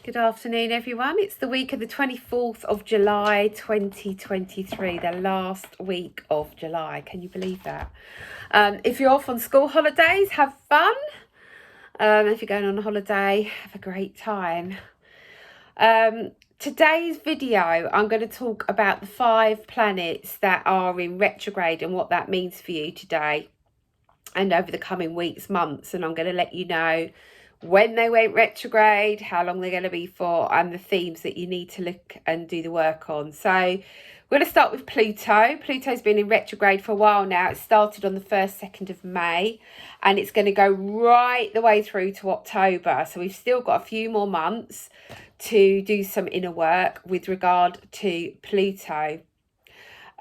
Good afternoon, everyone. It's the week of the 24th of July 2023, the last week of July. Can you believe that? If you're off on school holidays, have fun. If you're going on a holiday, have a great time. Today's video, I'm going to talk about the 5 planets that are in retrograde and what that means for you today and over the coming weeks, months. And I'm going to let you know when they went retrograde, how long they're going to be for, and the themes that you need to look and do the work on. So we're going to start with Pluto. Pluto's been in retrograde for a while now. It started on the 1st, 2nd of May, and it's going to go right the way through to October. So we've still got a few more months to do some inner work with regard to Pluto.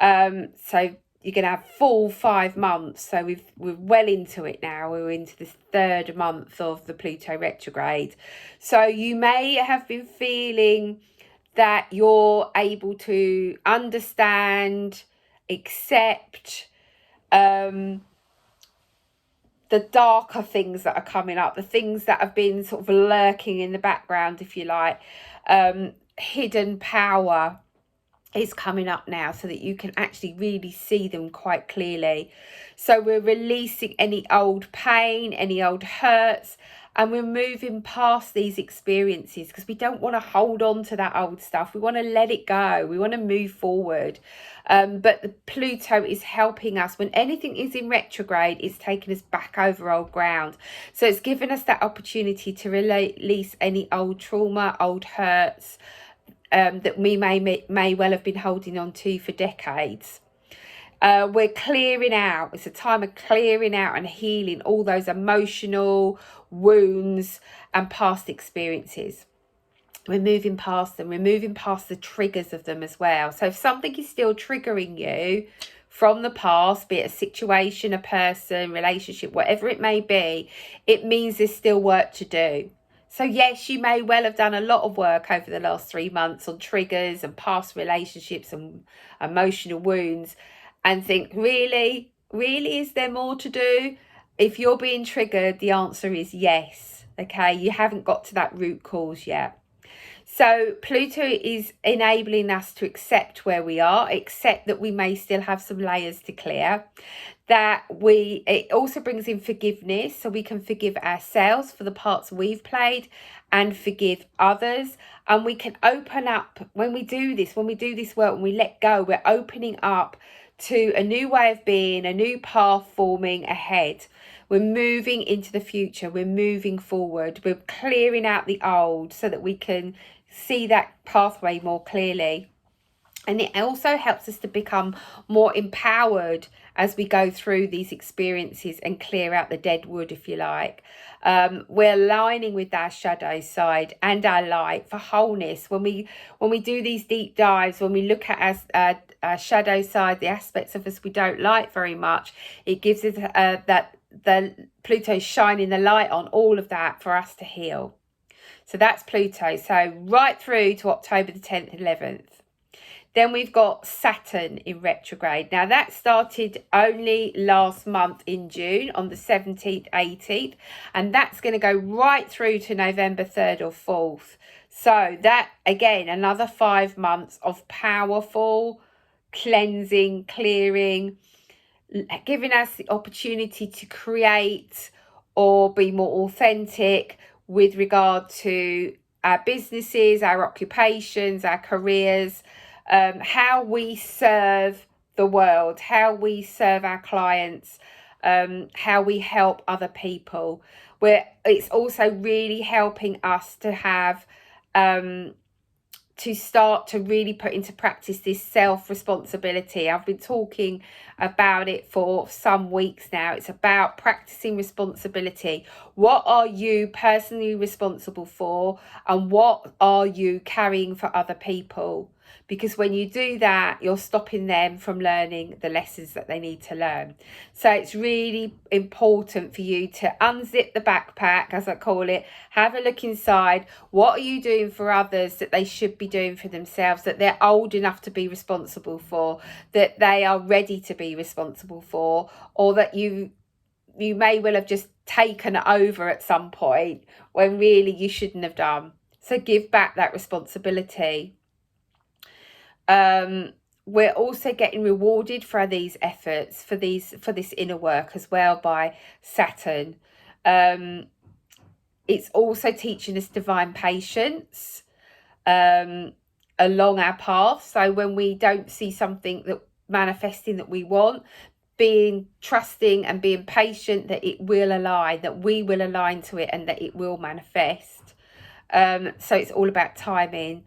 So you're going to have full 5 months. So we're well into it now. We're into the 3rd month of the Pluto retrograde. So you may have been feeling that you're able to understand, accept the darker things that are coming up, the things that have been sort of lurking in the background, if you like. Hidden power is coming up now so that you can actually really see them quite clearly. So we're releasing any old pain, any old hurts, and we're moving past these experiences because we don't want to hold on to that old stuff. We want to let it go. We want to move forward. But the Pluto is helping us. When anything is in retrograde, it's taking us back over old ground. So it's given us that opportunity to release any old trauma, old hurts, that we may well have been holding on to for decades. We're clearing out. It's a time of clearing out and healing all those emotional wounds and past experiences. We're moving past them. We're moving past the triggers of them as well. So if something is still triggering you from the past, be it a situation, a person, relationship, whatever it may be, it means there's still work to do. So yes, you may well have done a lot of work over the last 3 months on triggers and past relationships and emotional wounds and think, really, is there more to do? If you're being triggered, the answer is yes. Okay, you haven't got to that root cause yet. So Pluto is enabling us to accept where we are, accept that we may still have some layers to clear. It also brings in forgiveness, so we can forgive ourselves for the parts we've played and forgive others. And we can open up when we do this work, when we let go, we're opening up to a new way of being, a new path forming ahead. We're moving into the future. We're moving forward. We're clearing out the old so that we can see that pathway more clearly. And it also helps us to become more empowered as we go through these experiences and clear out the dead wood, if you like. We're aligning with our shadow side and our light for wholeness. When we do these deep dives, when we look at our shadow side, the aspects of us we don't like very much, it gives us that the Pluto's shining the light on all of that for us to heal. So that's Pluto. So right through to October the 10th and 11th. Then we've got Saturn in retrograde. Now that started only last month in June on the 17th, 18th. And that's going to go right through to November 3rd or 4th. So that, again, another 5 months of powerful cleansing, clearing, giving us the opportunity to create or be more authentic with regard to our businesses, our occupations, our careers, how we serve the world, how we serve our clients, how we help other people. It's also really helping us to have to start to really put into practice this self-responsibility. I've been talking about it for some weeks now. It's about practicing responsibility. What are you personally responsible for, and what are you carrying for other people? Because when you do that, you're stopping them from learning the lessons that they need to learn. So it's really important for you to unzip the backpack, as I call it, have a look inside. What are you doing for others that they should be doing for themselves, that they're old enough to be responsible for, that they are ready to be responsible for, or that you may well have just taken over at some point when really you shouldn't have done. So give back that responsibility. We're also getting rewarded for these efforts, for this inner work as well, by Saturn. It's also teaching us divine patience along our path. So when we don't see something that manifesting that we want, being trusting and being patient that it will align, that we will align to it, and that it will manifest. So it's all about timing,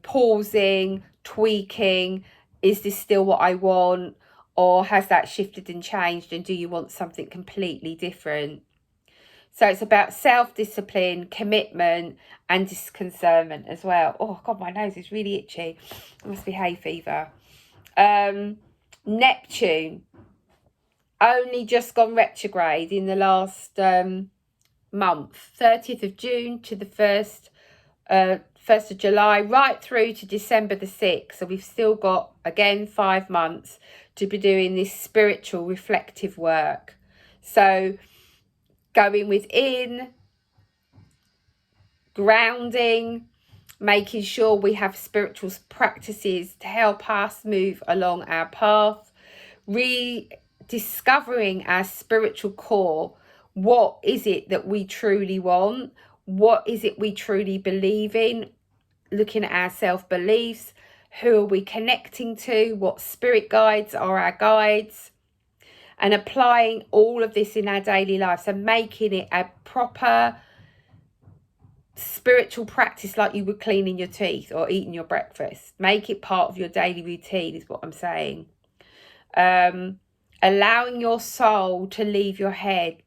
pausing, tweaking. Is this still what I want, or has that shifted and changed, and do you want something completely different? So it's about self-discipline, commitment, and disconcernment as well. Oh God, my nose is really itchy. It must be hay fever. Neptune only just gone retrograde in the last month, 30th of June to the 1st of July, right through to December the 6th. So we've still got, again, 5 months to be doing this spiritual reflective work. So going within, grounding, making sure we have spiritual practices to help us move along our path, rediscovering our spiritual core. What is it that we truly want? What is it we truly believe in? Looking at our self-beliefs. Who are we connecting to? What spirit guides are our guides? And applying all of this in our daily life. So making it a proper spiritual practice, like you would cleaning your teeth or eating your breakfast. Make it part of your daily routine is what I'm saying. Allowing your soul to lead your head.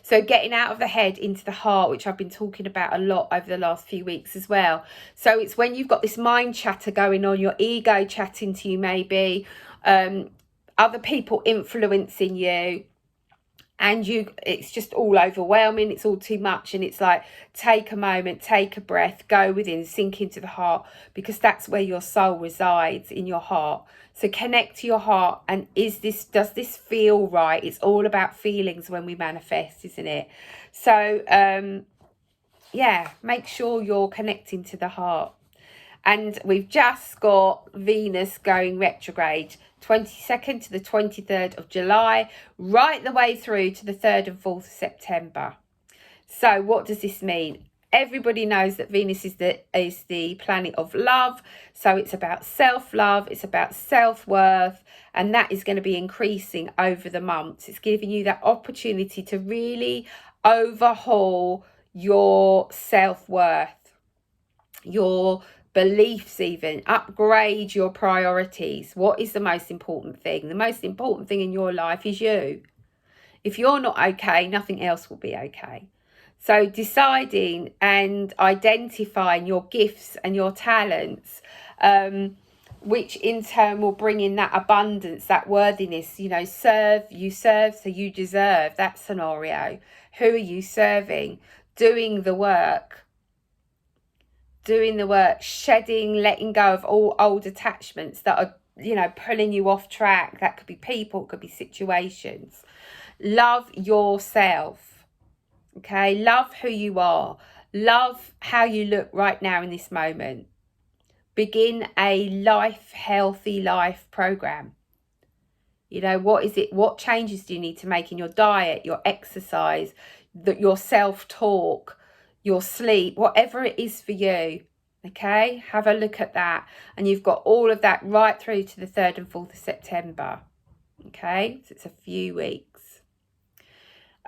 So getting out of the head into the heart, which I've been talking about a lot over the last few weeks as well. So it's when you've got this mind chatter going on, your ego chatting to you, maybe other people influencing you, and it's just all overwhelming, it's all too much, and it's like, take a moment, take a breath, go within, sink into the heart, because that's where your soul resides, in your heart. So connect to your heart, and does this feel right? It's all about feelings when we manifest, isn't it? So yeah, make sure you're connecting to the heart. And we've just got Venus going retrograde, 22nd to the 23rd of July, right the way through to the 3rd and 4th of September. So what does this mean? Everybody knows that Venus is the planet of love. So it's about self-love, it's about self-worth, and that is going to be increasing over the months. It's giving you that opportunity to really overhaul your self-worth, your beliefs, even upgrade your priorities. What is the most important thing? The most important thing in your life is you. If you're not okay, nothing else will be okay. So deciding and identifying your gifts and your talents, which in turn will bring in that abundance, that worthiness. Serve, so you deserve. That scenario. Who are you serving? Doing the work, shedding, letting go of all old attachments that are, pulling you off track. That could be people, it could be situations. Love yourself, okay? Love who you are. Love how you look right now in this moment. Begin a healthy life program. What is it? What changes do you need to make in your diet, your exercise, your self-talk, your sleep, whatever it is for you? Okay, have a look at that. And you've got all of that right through to the 3rd and 4th of September. Okay, so it's a few weeks.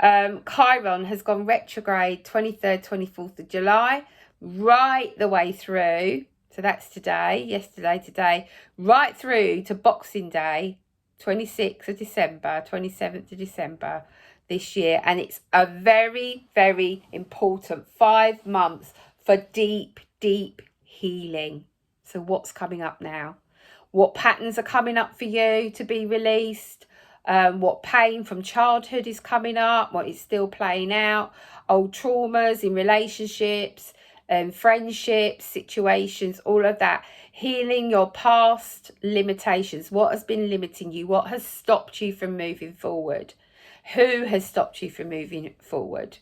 Chiron has gone retrograde 23rd, 24th of July, right the way through. So that's today, right through to Boxing Day, 26th of December, 27th of December this year. And it's a very, very important 5 months for deep healing. So what's coming up now? What patterns are coming up for you to be released? What pain from childhood is coming up? What is still playing out? Old traumas in relationships, friendships, situations, all of that. Healing your past limitations. What has been limiting you? What has stopped you from moving forward? Who has stopped you from moving forward?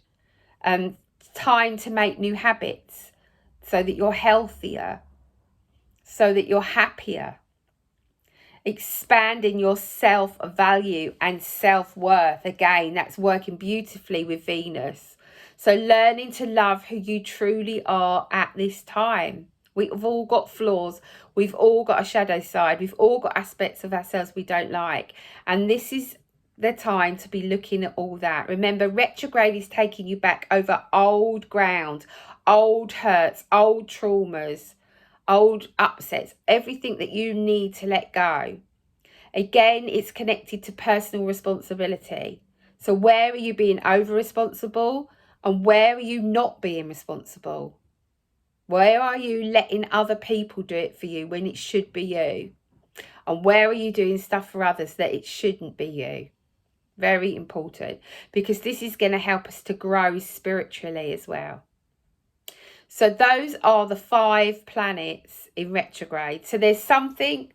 time to make new habits so that you're healthier, so that you're happier. Expanding your self-value and self-worth. Again, that's working beautifully with Venus. So learning to love who you truly are at this time. We've all got flaws. We've all got a shadow side. We've all got aspects of ourselves we don't like. And this is the time to be looking at all that. Remember, retrograde is taking you back over old ground, old hurts, old traumas, old upsets, everything that you need to let go. Again, it's connected to personal responsibility. So where are you being over responsible and where are you not being responsible? Where are you letting other people do it for you when it should be you? And where are you doing stuff for others that it shouldn't be you? Very important, because this is going to help us to grow spiritually as well. So those are the 5 planets in retrograde. So there's something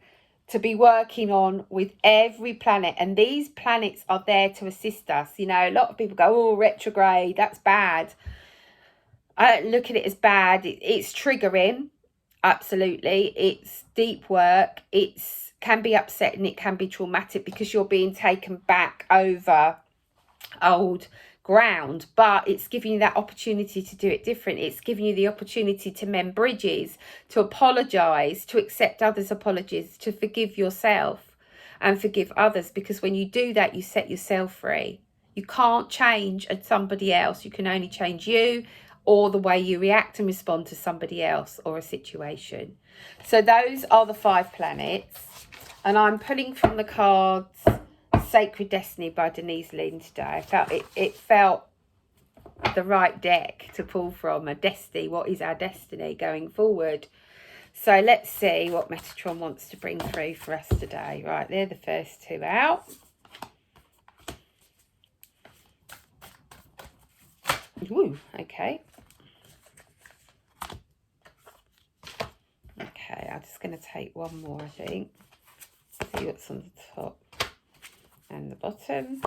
to be working on with every planet. And these planets are there to assist us. You know, a lot of people go, oh, retrograde, that's bad. I don't look at it as bad. It's triggering. Absolutely. It's deep work. It's can be upsetting. It can be traumatic because you're being taken back over old ground, but it's giving you that opportunity to do it different. It's giving you the opportunity to mend bridges, to apologize, to accept others' apologies, to forgive yourself and forgive others, because when you do that, you set yourself free. You can't change somebody else. You can only change you or the way you react and respond to somebody else or a situation. So those are the 5 planets, and I'm pulling from the cards Sacred Destiny by Denise Linn today. I felt it felt the right deck to pull from. A destiny. What is our destiny going forward? So let's see what Metatron wants to bring through for us today. Right, they're the first 2 out. Ooh, okay. Okay, I'm just going to take one more, I think. See what's on the top and the bottom.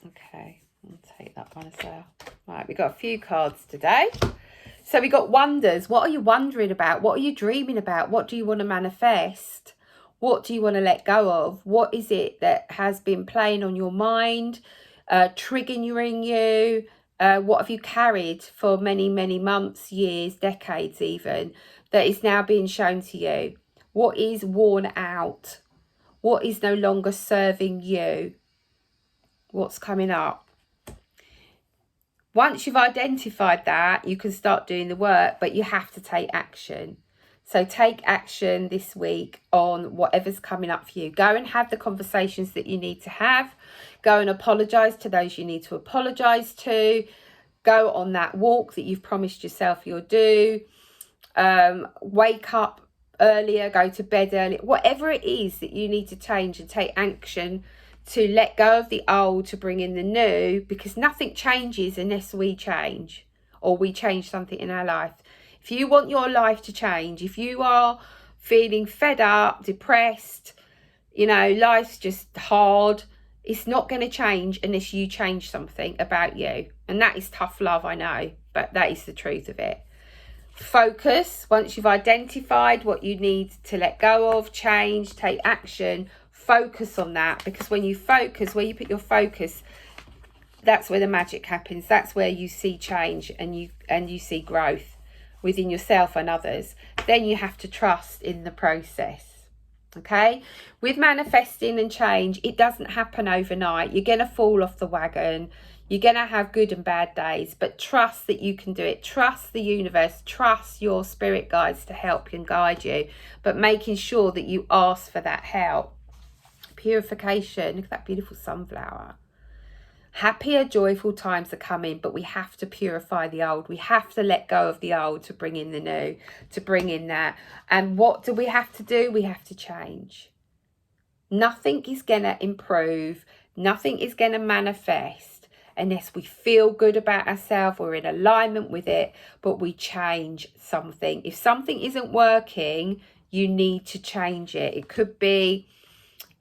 Okay, I'll take that one as well. Right, we got a few cards today. So we got wonders. What are you wondering about? What are you dreaming about? What do you want to manifest? What do you want to let go of? What is it that has been playing on your mind, triggering you? What have you carried for many, many months, years, decades even, that is now being shown to you? What is worn out? What is no longer serving you? What's coming up? Once you've identified that, you can start doing the work, but you have to take action. So take action this week on whatever's coming up for you. Go and have the conversations that you need to have. Go and apologise to those you need to apologise to. Go on that walk that you've promised yourself you'll do. Wake up earlier, go to bed earlier. Whatever it is that you need to change and take action to let go of the old to bring in the new, because nothing changes unless we change or we change something in our life. If you want your life to change, if you are feeling fed up, depressed, you know, life's just hard, it's not going to change unless you change something about you. And that is tough love, I know, but that is the truth of it. Focus. Once you've identified what you need to let go of, change, take action, focus on that, because when you focus, where you put your focus, that's where the magic happens. That's where you see change and you see growth within yourself and others. Then you have to trust in the process. Okay, with manifesting and change, it doesn't happen overnight. You're going to fall off the wagon. You're going to have good and bad days, but trust that you can do it. Trust the universe. Trust your spirit guides to help you and guide you, but making sure that you ask for that help. Purification. Look at that beautiful sunflower. Happier, joyful times are coming, but we have to purify the old. We have to let go of the old to bring in the new, to bring in that. And what do we have to do? We have to change. Nothing is going to improve. Nothing is going to manifest unless we feel good about ourselves, we're in alignment with it, but we change something. If something isn't working, you need to change it. It could be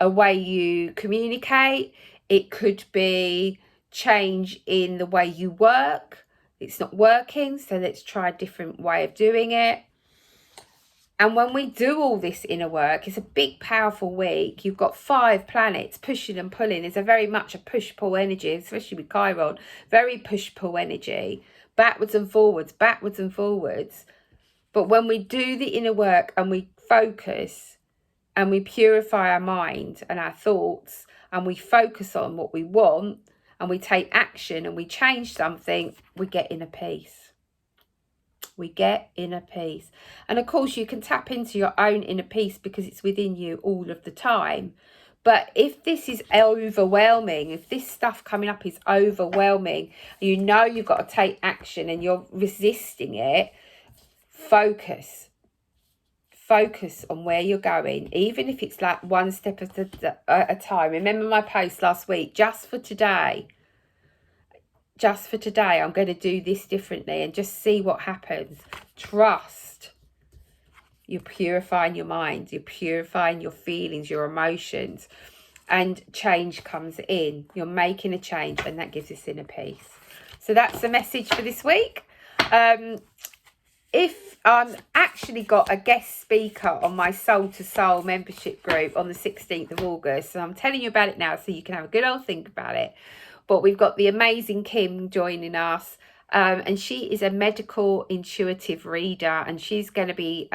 a way you communicate. It could be change in the way you work, It's not working, so let's try a different way of doing it. And when we do all this inner work, it's a big, powerful week. You've got 5 planets pushing and pulling. It's a very much a push-pull energy, especially with Chiron. Very push-pull energy, backwards and forwards, backwards and forwards. But when we do the inner work and we focus and we purify our mind and our thoughts and we focus on what we want and we take action and we change something, we get inner peace. We get inner peace. And of course, you can tap into your own inner peace because it's within you all of the time. But if this is overwhelming, if this stuff coming up is overwhelming, you know you've got to take action and you're resisting it, focus. Focus on where you're going, even if it's like one step at a time. Remember my post last week, just for today, I'm going to do this differently and just see what happens. Trust. You're purifying your mind. You're purifying your feelings, your emotions. And change comes in. You're making a change and that gives us inner peace. So that's the message for this week. If I'm actually got a guest speaker on my Soul to Soul membership group on the 16th of August. And I'm telling you about it now so you can have a good old think about it. But we've got the amazing Kim joining us. And she is a medical intuitive reader. And she's going to be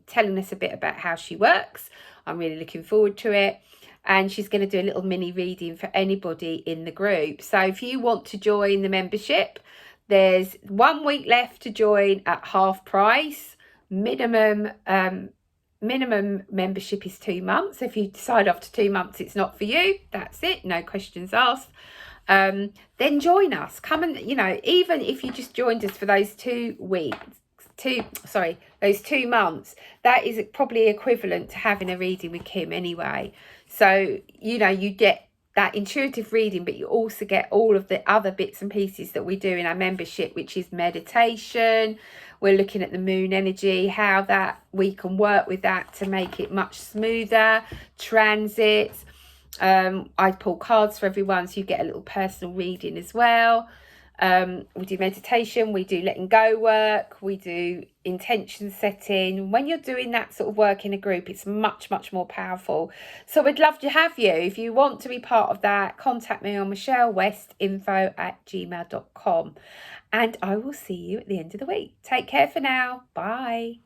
telling us a bit about how she works. I'm really looking forward to it. And she's going to do a little mini reading for anybody in the group. So if you want to join the membership, there's 1 week left to join at half price. Minimum membership is 2 months. If you decide after 2 months it's not for you, that's it. No questions asked. Then join us. Come and, even if you just joined us for those 2 weeks, those 2 months, that is probably equivalent to having a reading with Kim anyway. So, you get that intuitive reading, but you also get all of the other bits and pieces that we do in our membership, which is meditation. We're looking at the moon energy, how that we can work with that to make it much smoother. Transits. I pull cards for everyone, so you get a little personal reading as well. We do meditation, we do letting go work, we do intention setting. When you're doing that sort of work in a group, it's much, much more powerful. So we'd love to have you. If you want to be part of that, contact me on michellewestinfo@gmail.com. And I will see you at the end of the week. Take care for now. Bye.